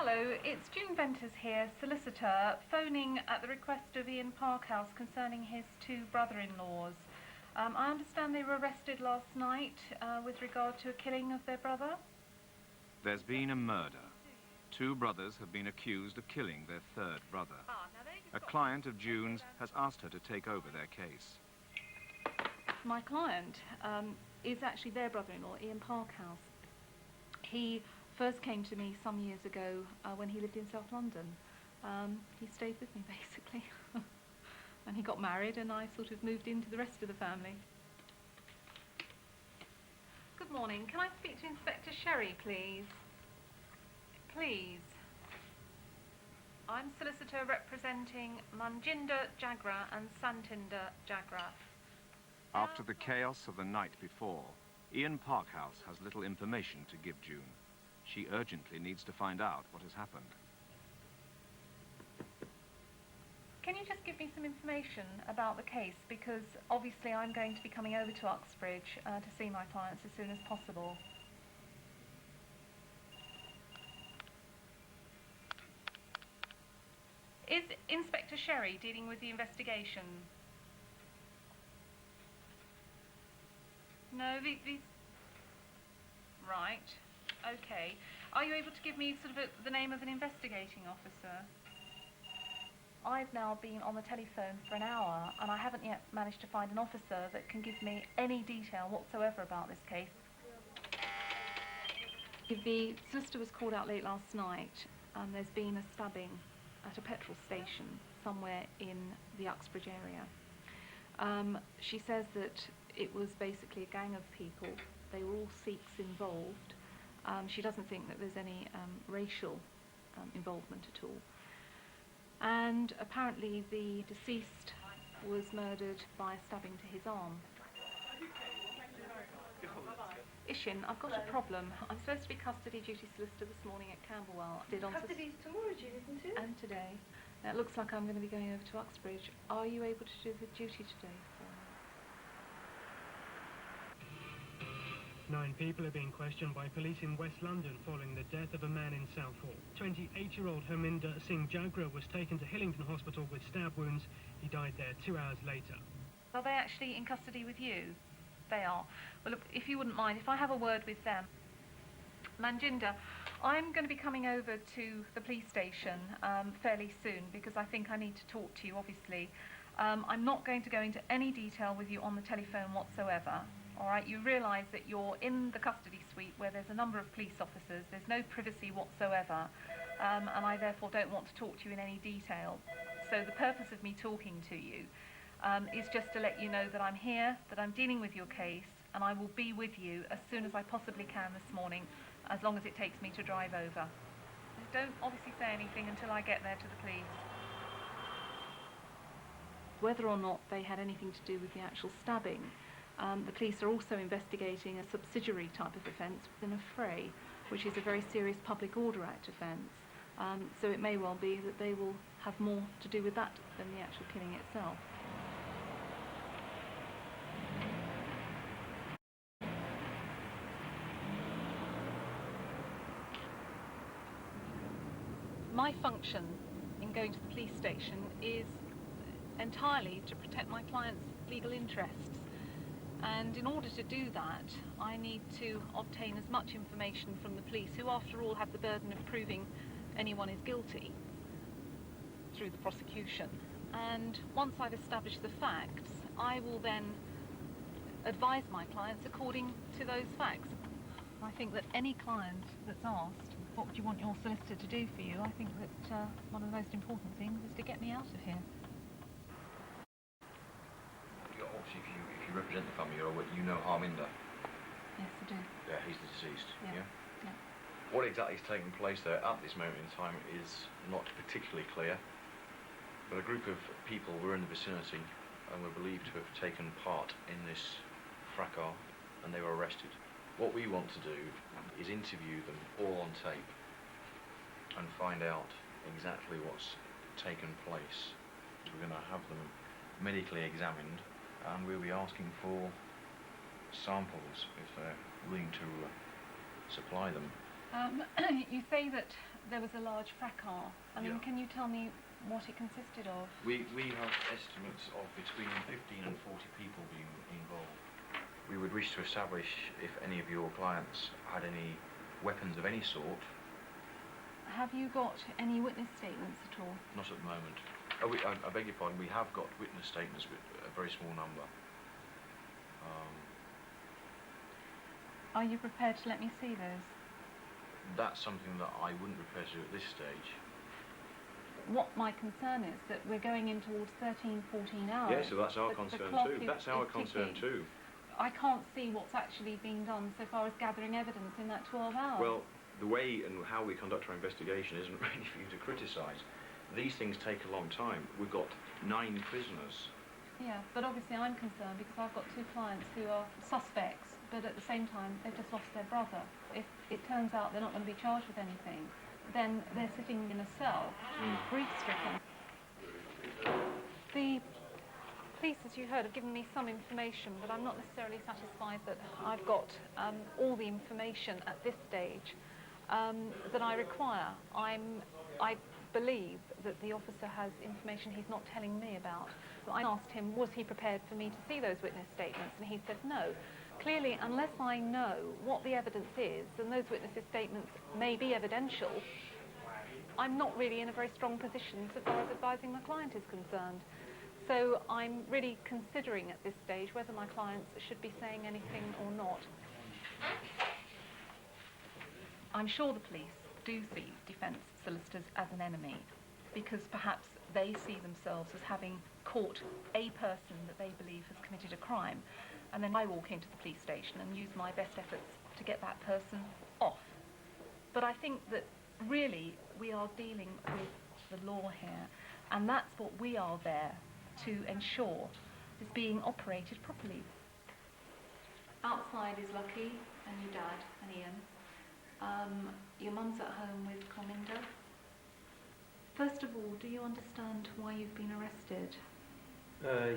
Hello, it's June Venters here, solicitor, phoning at the request of Ian Parkhouse concerning his two brother-in-laws. I understand they were arrested last night with regard to a killing of their brother. There's been a murder. Two brothers have been accused of killing their third brother. A client of June's has asked her to take over their case. My client is actually their brother-in-law, Ian Parkhouse. He first came to me some years ago when he lived in South London. He stayed with me, basically. And he got married, and I sort of moved into the rest of the family. Good morning. Can I speak to Inspector Sherry, please? Please. I'm solicitor representing Manjinder Jagra and Santinder Jagra. After the chaos of the night before, Ian Parkhouse has little information to give June. She urgently needs to find out what has happened. Can you just give me some information about the case? Because obviously I'm going to be coming over to Uxbridge to see my clients as soon as possible. Is Inspector Sherry dealing with the investigation? No, these... Right. Okay. Are you able to give me sort of the name of an investigating officer? I've now been on the telephone for an hour and I haven't yet managed to find an officer that can give me any detail whatsoever about this case. The solicitor was called out late last night. There's been a stabbing at a petrol station somewhere in the Uxbridge area. She says that it was basically a gang of people. They were all Sikhs involved. She doesn't think that there's any racial involvement at all. And apparently the deceased was murdered by a stabbing to his arm. Ishin, I've got a problem. I'm supposed to be custody duty solicitor this morning at Camberwell. Custody's tomorrow, June, isn't it? And today. Now, it looks like I'm going to be going over to Uxbridge. Are you able to do the duty today for me? 9 people are being questioned by police in West London following the death of a man in Southall. 28-year-old Harminder Singh Jagra was taken to Hillingdon Hospital with stab wounds. He died there 2 hours later. Are they actually in custody with you? They are. Well, look, if you wouldn't mind, if I have a word with them. Manjinder, I'm going to be coming over to the police station fairly soon because I think I need to talk to you, obviously. I'm not going to go into any detail with you on the telephone whatsoever. All right, you realise that you're in the custody suite where there's a number of police officers. There's no privacy whatsoever, and I therefore don't want to talk to you in any detail. So the purpose of me talking to you is just to let you know that I'm here, that I'm dealing with your case, and I will be with you as soon as I possibly can this morning, as long as it takes me to drive over. Don't obviously say anything until I get there to the police. Whether or not they had anything to do with the actual stabbing, the police are also investigating a subsidiary type of offence within a fray, which is a very serious Public Order Act offence. So it may well be that they will have more to do with that than the actual killing itself. My function in going to the police station is entirely to protect my client's legal interests. And in order to do that, I need to obtain as much information from the police, who after all have the burden of proving anyone is guilty through the prosecution. And once I've established the facts, I will then advise my clients according to those facts. I think that any client that's asked, what would you want your solicitor to do for you, I think that one of the most important things is to get me out of here. Obviously, if you represent the family, you know Harminder. Yes, I do. Yeah, he's the deceased. Yeah. Yeah. What exactly is taking place there at this moment in time is not particularly clear. But a group of people were in the vicinity and were believed to have taken part in this fracas, and they were arrested. What we want to do is interview them all on tape and find out exactly what's taken place. We're going to have them medically examined, and we'll be asking for samples if they're willing to supply them. You say that there was a large fracas. I mean, Yeah. can you tell me what it consisted of? We have estimates of between 15 and 40 people being involved. We would wish to establish if any of your clients had any weapons of any sort. Have you got any witness statements at all? Not at the moment. Oh, I beg your pardon, we have got witness statements with a very small number. Are you prepared to let me see those? That's something that I wouldn't prepare to do at this stage. What my concern is that we're going in towards 13, 14 hours. Yes, so that's our The concern clock too. That's our is concern ticking. too. I can't see what's actually being done so far as gathering evidence in that 12 hours. Well, the way and how we conduct our investigation isn't really for you to criticise. These things take a long time. We've got 9 prisoners. Yeah, but obviously I'm concerned because I've got 2 clients who are suspects, but at the same time they've just lost their brother. If it turns out they're not going to be charged with anything, then they're sitting in a cell, grief-stricken. The police, as you heard, have given me some information, but I'm not necessarily satisfied that I've got all the information at this stage that I require. I believe that the officer has information he's not telling me about. I asked him, was he prepared for me to see those witness statements, and he said no. Clearly, unless I know what the evidence is, and those witnesses' statements may be evidential, I'm not really in a very strong position so far as advising my client is concerned. So I'm really considering at this stage whether my clients should be saying anything or not. I'm sure the police do see defence solicitors as an enemy, because perhaps they see themselves as having caught a person that they believe has committed a crime, and then I walk into the police station and use my best efforts to get that person off. But I think that really we are dealing with the law here, and that's what we are there to ensure is being operated properly. Outside is Lucky and your dad and Ian. Your mum's at home with Cominda. First of all, do you understand why you've been arrested?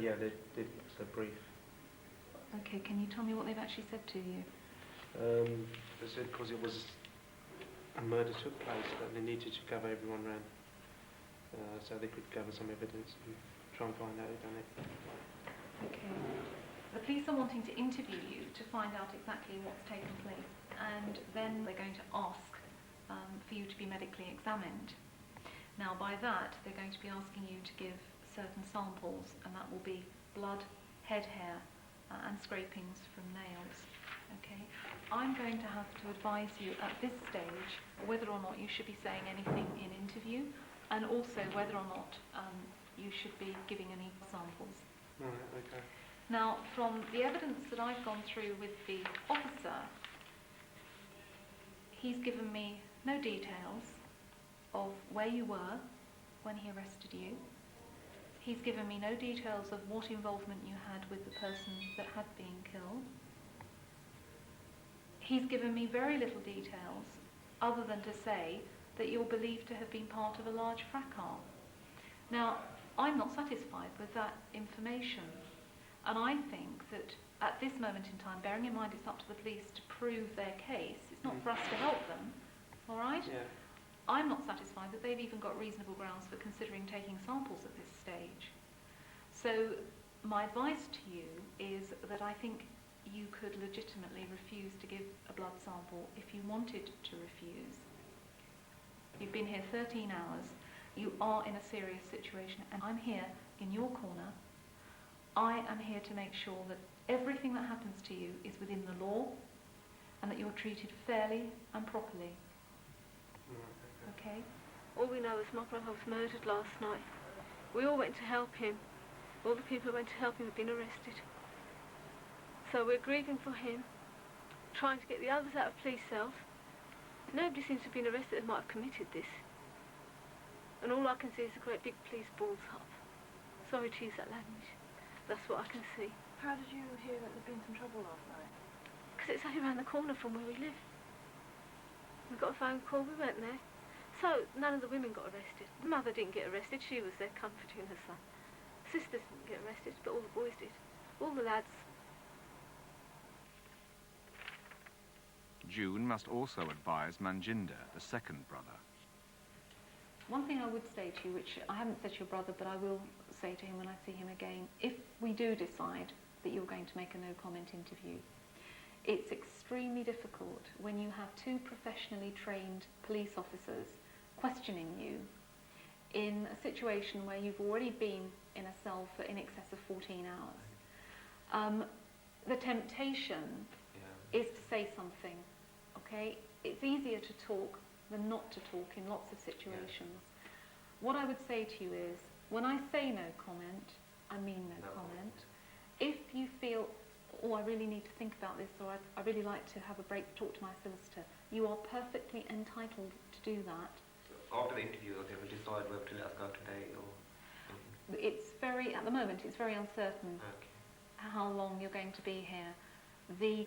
Yeah, they did a brief. Okay, can you tell me what they've actually said to you? They said because it was a murder took place, that they needed to gather everyone round, so they could gather some evidence and try and find out who done it. Okay. The police are wanting to interview you to find out exactly what's taken place, and then they're going to ask for you to be medically examined. Now, by that, they're going to be asking you to give certain samples, and that will be blood, head hair, and scrapings from nails. Okay? I'm going to have to advise you at this stage whether or not you should be saying anything in interview, and also whether or not you should be giving any samples. Right, okay. Now, from the evidence that I've gone through with the officer, he's given me no details of where you were when he arrested you. He's given me no details of what involvement you had with the person that had been killed. He's given me very little details other than to say that you're believed to have been part of a large fracas. Now, I'm not satisfied with that information, and I think that at this moment in time, bearing in mind it's up to the police to prove their case, it's not for us to help them, all right? Yeah. I'm not satisfied that they've even got reasonable grounds for considering taking samples at this stage. So my advice to you is that I think you could legitimately refuse to give a blood sample if you wanted to refuse. You've been here 13 hours, you are in a serious situation, and I'm here in your corner. I am here to make sure that everything that happens to you is within the law and that you're treated fairly and properly. Okay? All we know is my brother was murdered last night. We all went to help him. All the people who went to help him have been arrested. So we're grieving for him, trying to get the others out of police cells. Nobody seems to have been arrested that might have committed this. And all I can see is a great big police balls up. Sorry to use that language. That's what I can see. How did you hear that there'd been some trouble last night? Because it's only around the corner from where we live. We got a phone call, we went there. So none of the women got arrested. The mother didn't get arrested, she was there comforting her son. Sisters didn't get arrested, but all the boys did. All the lads. June must also advise Manjinder, the second brother. One thing I would say to you, which I haven't said to your brother, but I will say to him when I see him again, if we do decide that you're going to make a no-comment interview, it's extremely difficult when you have two professionally trained police officers questioning you in a situation where you've already been in a cell for in excess of 14 hours. The temptation is to say something, okay? It's easier to talk than not to talk in lots of situations. What I would say to you is, when I say no comment, I mean no comment. If you feel, oh, I really need to think about this, or I really like to have a break to talk to my solicitor, you are perfectly entitled to do that. After the interview, they will decide whether to let us go today or... It's very, at the moment, it's very uncertain how long you're going to be here. The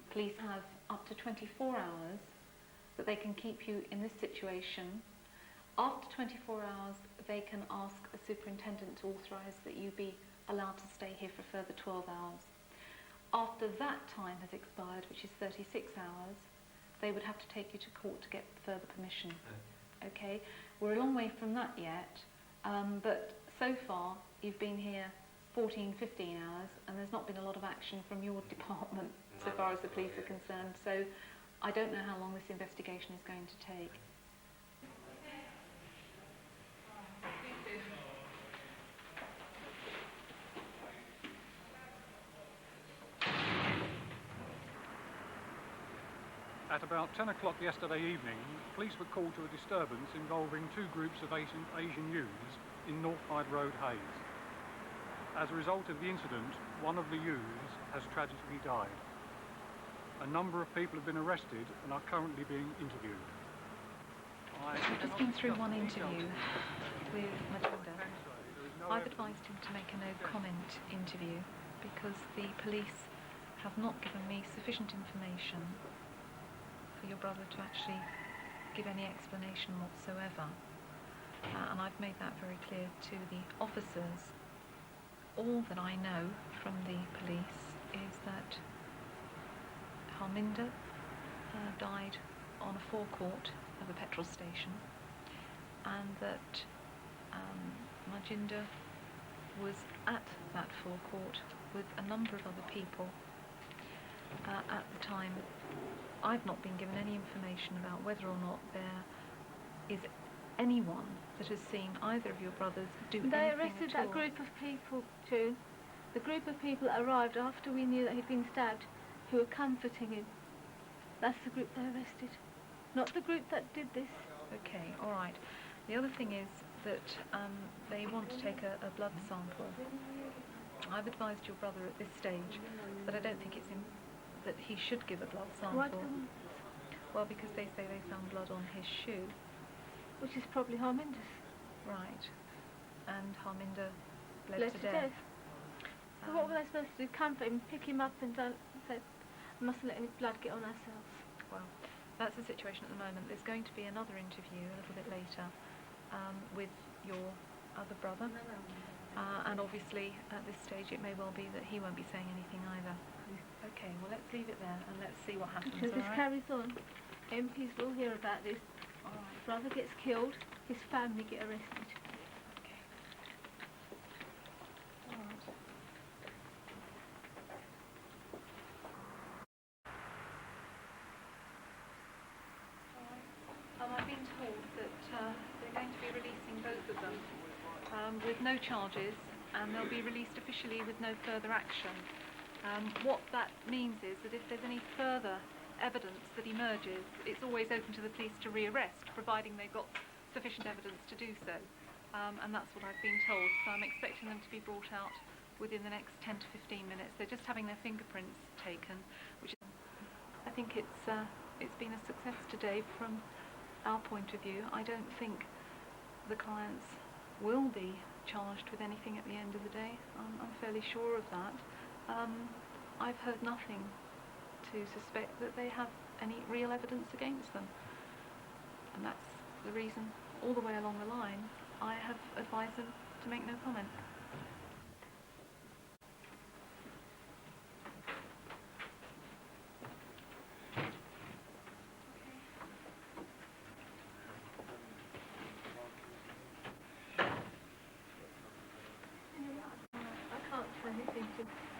police have up to 24 hours that they can keep you in this situation. After 24 hours, they can ask a superintendent to authorise that you be allowed to stay here for a further 12 hours. After that time has expired, which is 36 hours, they would have to take you to court to get further permission. Okay, we're a long way from that yet, but so far you've been here 14, 15 hours, and there's not been a lot of action from your department so far as the police are concerned, so I don't know how long this investigation is going to take. At about 10 o'clock yesterday evening, police were called to a disturbance involving two groups of Asian youths in North Hyde Road, Hayes. As a result of the incident, one of the youths has tragically died. A number of people have been arrested and are currently being interviewed. I've just been through one interview with Matilda. I've advised him to make a no-comment interview because the police have not given me sufficient information for your brother to actually give any explanation whatsoever. And I've made that very clear to the officers. All that I know from the police is that Harminder died on a forecourt of a petrol station, and that Manjinder was at that forecourt with a number of other people at the time. I've not been given any information about whether or not there is anyone that has seen either of your brothers do anything They arrested at all. that group of people, June. The group of people that arrived after we knew that he'd been stabbed, who were comforting him. That's the group they arrested, not the group that did this. Okay, all right. The other thing is that they want to take a blood sample. I've advised your brother at this stage that I don't think it's that he should give a blood sample. Why do they want? Well, because they say they found blood on his shoe. Which is probably Harminder's. Right. And Harminder bled to death. So what were they supposed to do? Comfort him, pick him up and say, mustn't let any blood get on ourselves. Well, that's the situation at the moment. There's going to be another interview a little bit later with your other brother. And obviously, at this stage, it may well be that he won't be saying anything either. Okay, well, let's leave it there and let's see what happens, Until this carries on, MPs will hear about this. All right. His brother gets killed, his family get arrested. Okay. All right. I've been told that they're going to be releasing both of them with no charges, and they'll be released officially with no further action. What that means is that if there's any further evidence that emerges, it's always open to the police to rearrest, providing they've got sufficient evidence to do so. And that's what I've been told. So I'm expecting them to be brought out within the next 10 to 15 minutes. They're just having their fingerprints taken, which is, I think it's been a success today from our point of view. I don't think the clients will be charged with anything at the end of the day. I'm fairly sure of that. I've heard nothing to suspect that they have any real evidence against them. And that's the reason, all the way along the line, I have advised them to make no comment. anything.